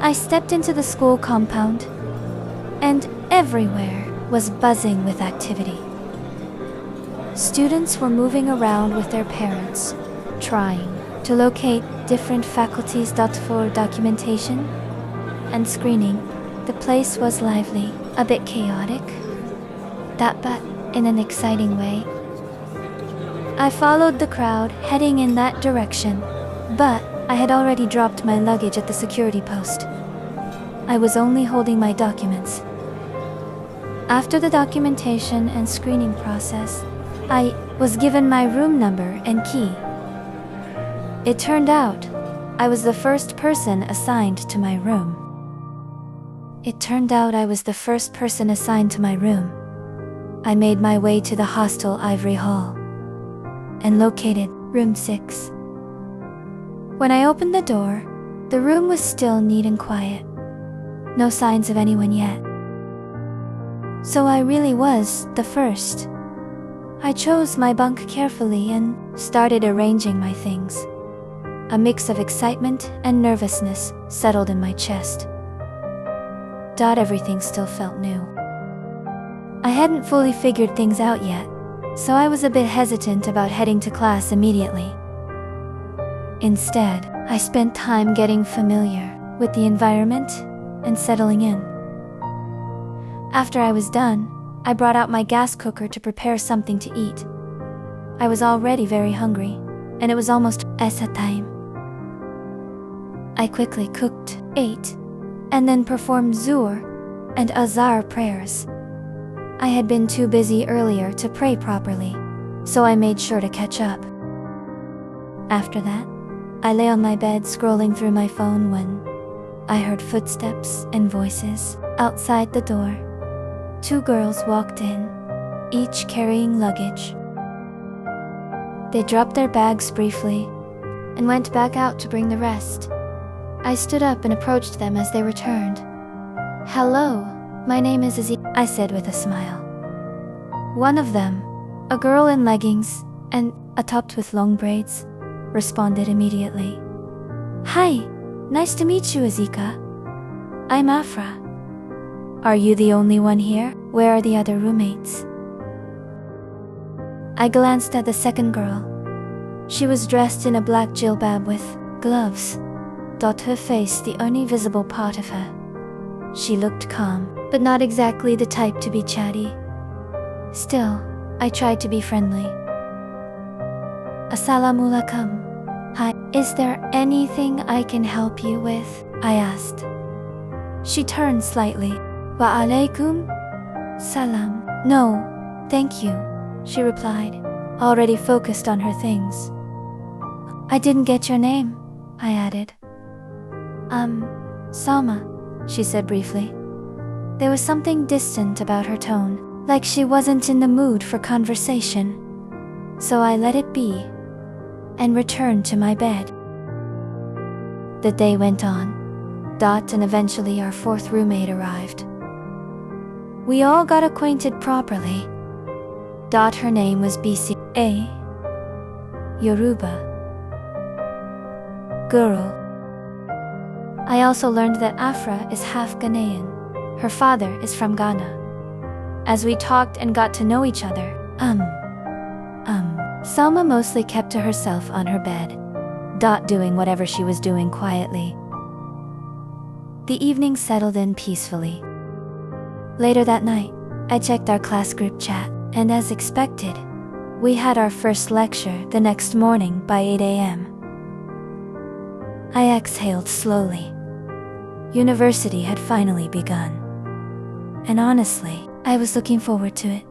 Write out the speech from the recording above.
I stepped into the school compound, and everywhere was buzzing with activity. Students were moving around with their parents, trying to locate different faculties. For documentation and screening, the place was lively, a bit chaotic, but in an exciting way. I followed the crowd, heading in that direction, but I had already dropped my luggage at the security post. I was only holding my documents. After the documentation and screening process, I was given my room number and key. It turned out I was the first person assigned to my room. I made my way to the hostel Ivory Hall and located room 6. When I opened the door, the room was still neat and quiet. No signs of anyone yet. So I really was the first. I chose my bunk carefully and started arranging my things. A mix of excitement and nervousness settled in my chest. Everything still felt new. I hadn't fully figured things out yet, so I was a bit hesitant about heading to class immediately. Instead, I spent time getting familiar with the environment and settling in. After I was done, I brought out my gas cooker to prepare something to eat. I was already very hungry, and it was almost Esa time. I quickly cooked, ate, and then performed Zuhr and Azhar prayers. I had been too busy earlier to pray properly, so I made sure to catch up. After that, I lay on my bed scrolling through my phone when I heard footsteps and voices outside the door. 2 girls walked in, each carrying luggage. They dropped their bags briefly and went back out to bring the rest. I stood up and approached them as they returned. "Hello, my name is Azeeka," I said with a smile. One of them, a girl in leggings and a top with long braids, responded immediately. "Hi, nice to meet you, Azeeka. I'm Afra. Are you the only one here? Where are the other roommates?" I glanced at the second girl. She was dressed in a black jilbab with gloves. Her face the only visible part of her. She looked calm, but not exactly the type to be chatty. Still, I tried to be friendly. "Assalamu alaikum. Hi, is there anything I can help you with?" I asked. She turned slightly. "Wa alaikum salam. No, thank you," she replied, already focused on her things. "I didn't get your name," I added. Salma," she said briefly. There was something distant about her tone, like she wasn't in the mood for conversation. So I let it be and returned to my bed. The day went on. And eventually our 4th roommate arrived. We all got acquainted properly. Her name was BCA, Yoruba girl. I also learned that Afra is half Ghanaian. Her father is from Ghana. As we talked and got to know each other, Selma mostly kept to herself on her bed, doing whatever she was doing quietly. The evening settled in peacefully. Later that night, I checked our class group chat, and as expected, we had our first lecture the next morning by 8 a.m. I exhaled slowly. University had finally begun. And honestly, I was looking forward to it.